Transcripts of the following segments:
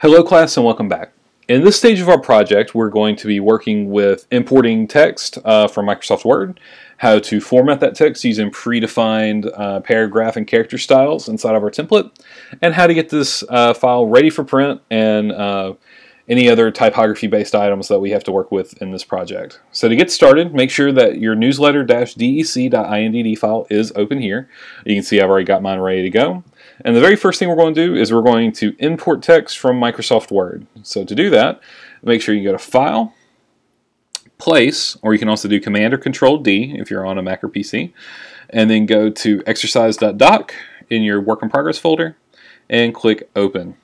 Hello class and welcome back. In this stage of our project we're going to be working with importing text from Microsoft Word, how to format that text using predefined paragraph and character styles inside of our template, and how to get this file ready for print and any other typography based items that we have to work with in this project. So to get started, make sure that your newsletter-dec.indd file is open here. You can see I've already got mine ready to go. And the very first thing we're going to do is we're going to import text from Microsoft Word. So to do that, make sure you go to File, Place, or you can also do Command or Control D if you're on a Mac or PC, and then go to exercise.doc in your work in progress folder and click Open.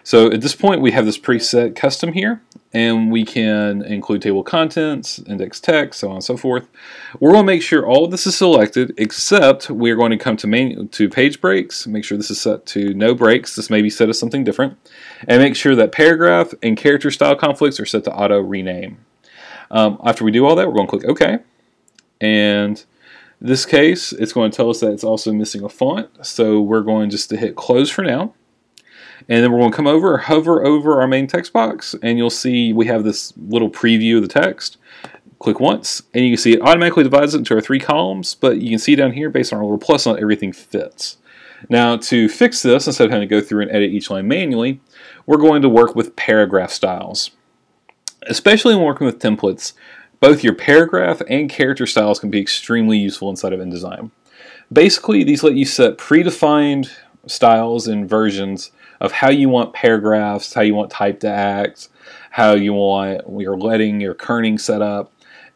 So at this point we have this preset custom here, and we can include table of contents, index text, so on and so forth. We're going to make sure all of this is selected, except we're going to come to page breaks. Make sure this is set to no breaks. This may be set as something different. And make sure that paragraph and character style conflicts are set to auto rename. After we do all that, we're going to click OK. And in this case, it's going to tell us that it's also missing a font. So we're going just to hit close for now. And then we're going to come over, hover over our main text box, and you'll see we have this little preview of the text. Click once, and you can see it automatically divides it into our 3 columns, but you can see down here, based on our little plus on it, everything fits. Now, to fix this, instead of having to go through and edit each line manually, we're going to work with paragraph styles. Especially when working with templates, both your paragraph and character styles can be extremely useful inside of InDesign. Basically, these let you set predefined styles and versions of how you want paragraphs, how you want type to act, how you want your leading, your kerning set up,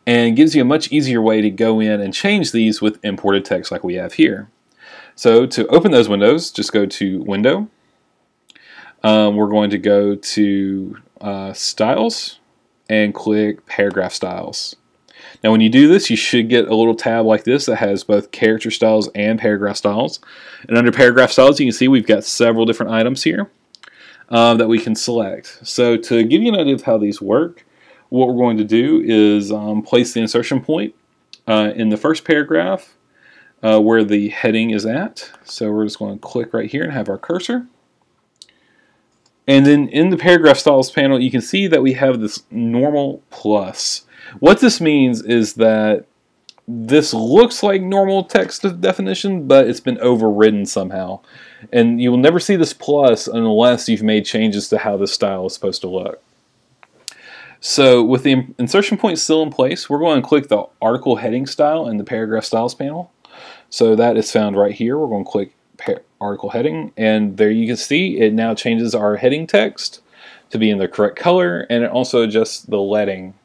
and gives you a much easier way to go in and change these with imported text like we have here. So to open those windows, just go to Window. We're going to go to Styles and click Paragraph Styles. Now when you do this, you should get a little tab like this that has both character styles and paragraph styles. And under paragraph styles, you can see we've got several different items here that we can select. So to give you an idea of how these work, what we're going to do is place the insertion point in the first paragraph where the heading is at. So we're just going to click right here and have our cursor. And then in the paragraph styles panel, you can see that we have this normal plus. What this means is that this looks like normal text definition, but it's been overridden somehow. And you will never see this plus unless you've made changes to how this style is supposed to look. So with the insertion point still in place, we're going to click the article heading style in the paragraph styles panel. So that is found right here. We're going to click article heading, and there you can see it now changes our heading text to be in the correct color, and it also adjusts the leading.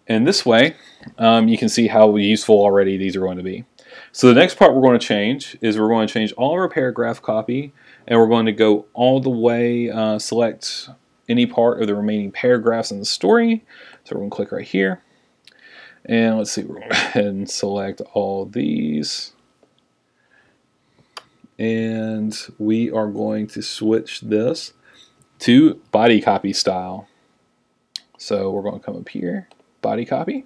And this way, you can see how useful already these are going to be. So the next part we're going to change is we're going to change all of our paragraph copy, and we're going to go all the way, select any part of the remaining paragraphs in the story. So we're going to click right here. And let's see, we're going to go ahead and select all these. And we are going to switch this to body copy style. So we're going to come up here, body copy,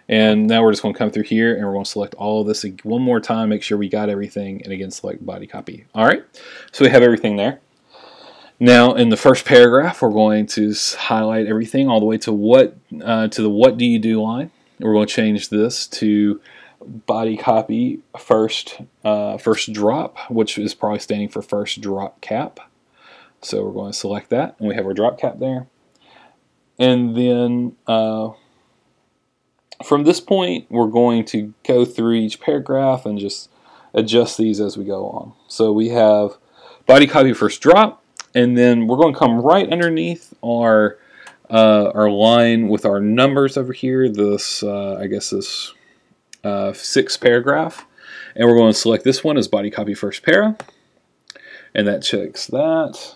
and now we're just going to come through here and we're going to select all of this one more time, make sure we got everything, and again select body copy. Alright, so we have everything there. Now in the first paragraph we're going to highlight everything all the way to the what do you do line. We're going to change this to body copy first drop, which is probably standing for first drop cap. So we're going to select that, and we have our drop cap there. And then from this point, we're going to go through each paragraph and just adjust these as we go along. So we have body copy first drop, and then we're going to come right underneath our line with our numbers over here. This, I guess this 6th paragraph, and we're going to select this one as body copy first para, and that checks that.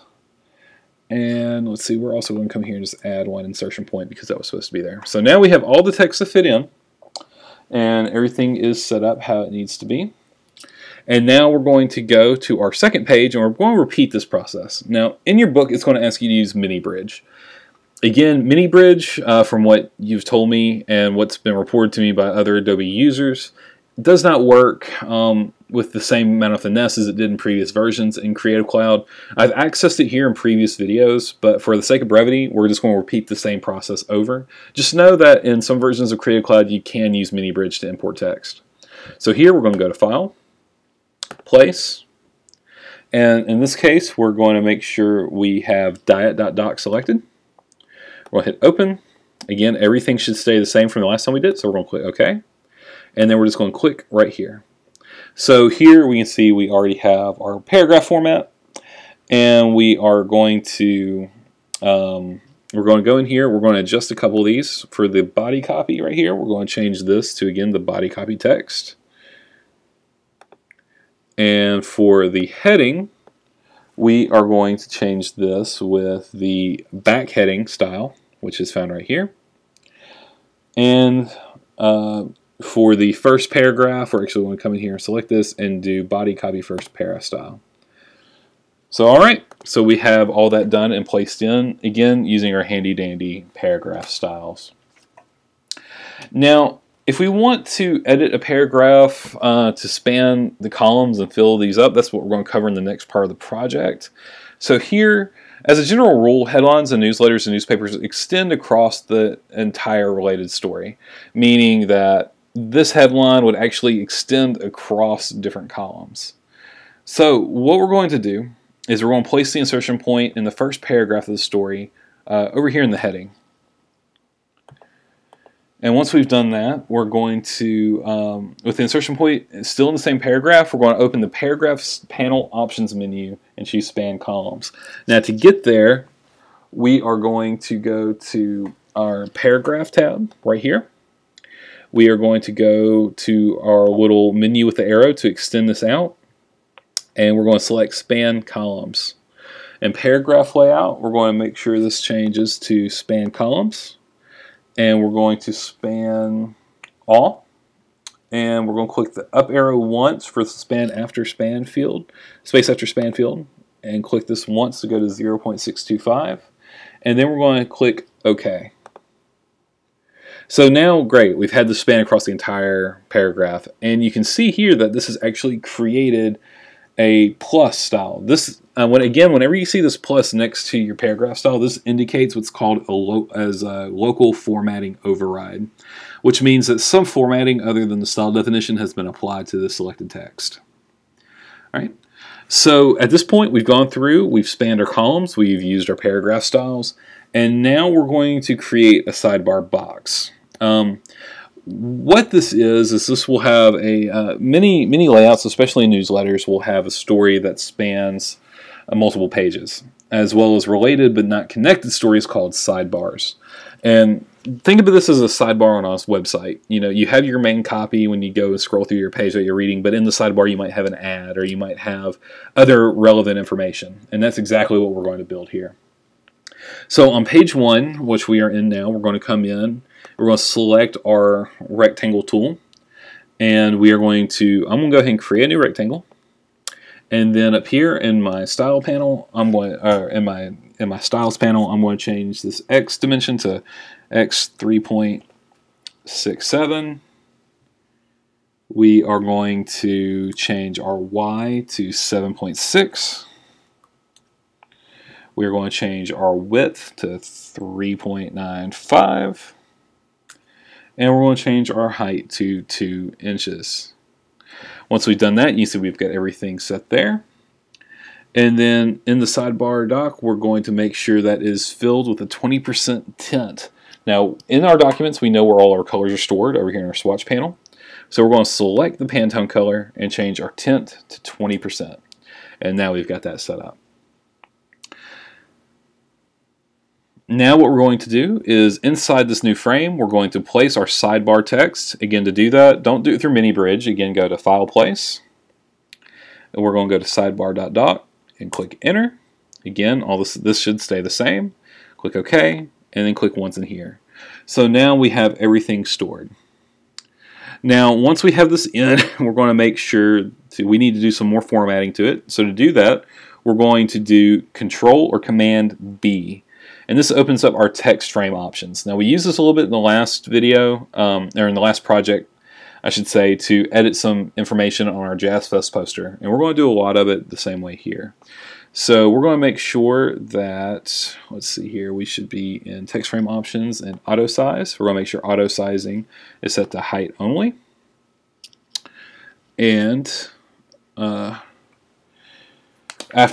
And let's see, we're also going to come here and just add one insertion point because that was supposed to be there. So now we have all the text to fit in, and everything is set up how it needs to be. And now we're going to go to our second page, and we're going to repeat this process. Now in your book it's going to ask you to use MiniBridge. Again, MiniBridge, from what you've told me and what's been reported to me by other Adobe users, does not work with the same amount of finesse as it did in previous versions in Creative Cloud. I've accessed it here in previous videos, but for the sake of brevity, we're just going to repeat the same process over. Just know that in some versions of Creative Cloud, you can use MiniBridge to import text. So here we're going to go to File, Place, and in this case, we're going to make sure we have diet.doc selected. We'll hit Open. Again, everything should stay the same from the last time we did, so we're going to click OK. And then we're just going to click right here. So here we can see we already have our paragraph format, and we are going to go in here. We're going to adjust a couple of these. For the body copy right here, we're going to change this to, again, the body copy text. And for the heading, we are going to change this with the back heading style, which is found right here. And for the first paragraph, we're actually going to come in here and select this and do body copy first para style. So alright, so we have all that done and placed in, again, using our handy dandy paragraph styles. Now, if we want to edit a paragraph to span the columns and fill these up, that's what we're going to cover in the next part of the project. So here, as a general rule, headlines and newsletters and newspapers extend across the entire related story, meaning that this headline would actually extend across different columns. So what we're going to do is we're going to place the insertion point in the first paragraph of the story over here in the heading. And once we've done that, we're going to, with the insertion point still in the same paragraph, we're going to open the Paragraphs panel options menu and choose Span Columns. Now to get there, we are going to go to our Paragraph tab right here. We are going to go to our little menu with the arrow to extend this out, and we're going to select Span Columns. In Paragraph Layout, we're going to make sure this changes to Span Columns, and we're going to span all, and we're going to click the up arrow once for the span after span field, space after span field, and click this once to go to 0.625, and then we're going to click OK. So now, great, we've had the span across the entire paragraph, and you can see here that this has actually created a plus style. This, whenever you see this plus next to your paragraph style, this indicates what's called a local formatting override, which means that some formatting other than the style definition has been applied to the selected text. All right. So at this point, we've gone through, we've spanned our columns, we've used our paragraph styles, and now we're going to create a sidebar box. What this is this will have a many layouts, especially in newsletters, will have a story that spans multiple pages, as well as related but not connected stories called sidebars. And think of this as a sidebar on a website. You know, you have your main copy when you go and scroll through your page that you're reading, but in the sidebar you might have an ad or you might have other relevant information, and that's exactly what we're going to build here. So on page 1, which we are in now, we're going to come in, we're going to select our rectangle tool, and we are going to, I'm going to go ahead and create a new rectangle, and then up here in my style panel, I'm going, in my styles panel, I'm going to change this X dimension to X 3.67. We are going to change our Y to 7.6. We're going to change our width to 3.95. And we're going to change our height to 2 inches. Once we've done that, you see we've got everything set there. And then in the sidebar doc, we're going to make sure that is filled with a 20% tint. Now, in our documents, we know where all our colors are stored over here in our swatch panel. So we're going to select the Pantone color and change our tint to 20%. And now we've got that set up. Now what we're going to do is inside this new frame, we're going to place our sidebar text. Again, to do that, don't do it through MiniBridge. Again, go to File, Place, and we're going to go to sidebar.doc and click Enter. Again, all this should stay the same. Click OK, and then click once in here. So now we have everything stored. Now, once we have this in, we're going to make sure we need to do some more formatting to it. So to do that, we're going to do Control or Command B. And this opens up our text frame options. Now we used this a little bit in the last video, or in the last project, I should say, to edit some information on our Jazz Fest poster. And we're going to do a lot of it the same way here. So we're going to make sure that, let's see here, we should be in text frame options and auto size. We're going to make sure auto sizing is set to height only. And after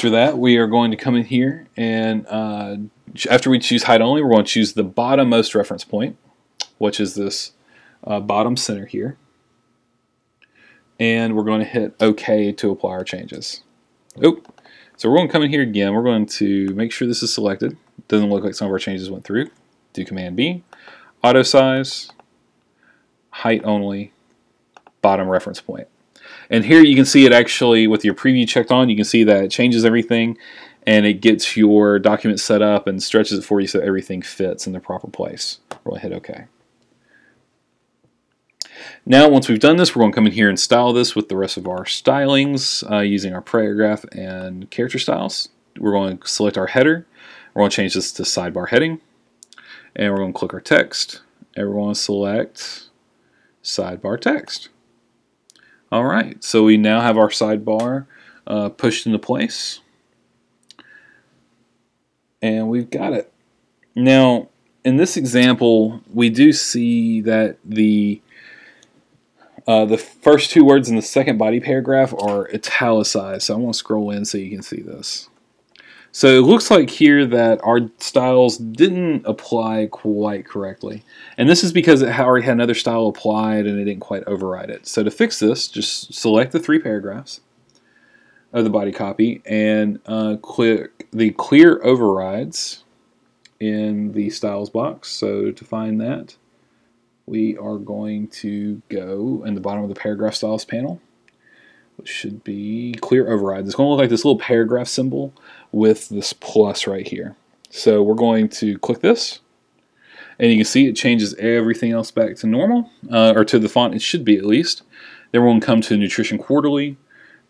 that, we are going to come in here and after we choose height only, we're going to choose the bottommost reference point, which is this bottom center here. And we're going to hit OK to apply our changes. Oh. So we're going to come in here again. We're going to make sure this is selected. Doesn't look like some of our changes went through. Do Command B, auto size, height only, bottom reference point. And here you can see it actually with your preview checked on. You can see that it changes everything and it gets your document set up and stretches it for you so everything fits in the proper place. We're going to hit OK. Now, once we've done this, we're going to come in here and style this with the rest of our stylings using our paragraph and character styles. We're going to select our header. We're going to change this to sidebar heading. And we're going to click our text. And we're going to select sidebar text. All right, so we now have our sidebar pushed into place. And we've got it. Now, in this example, we do see that the first two words in the second body paragraph are italicized, so I want to scroll in so you can see this. So it looks like here that our styles didn't apply quite correctly. And this is because it already had another style applied and it didn't quite override it. So to fix this, just select the 3 paragraphs of the body copy and click the clear overrides in the styles box. So to find that, we are going to go in the bottom of the paragraph styles panel, which should be clear overrides. It's going to look like this little paragraph symbol with this plus right here. So we're going to click this, and you can see it changes everything else back to normal, or to the font it should be at least. Then we're going to come to Nutrition Quarterly,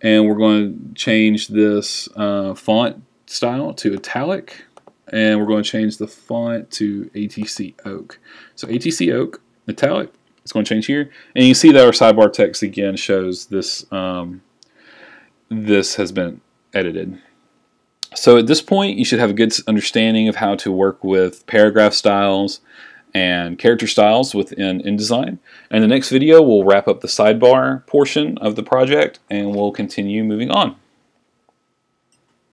and we're going to change this font style to italic, and we're going to change the font to ATC Oak. So ATC Oak, italic, it's going to change here, and you can see that our sidebar text again shows this this has been edited. So at this point you should have a good understanding of how to work with paragraph styles and character styles within InDesign. And the next video we'll wrap up the sidebar portion of the project and we'll continue moving on.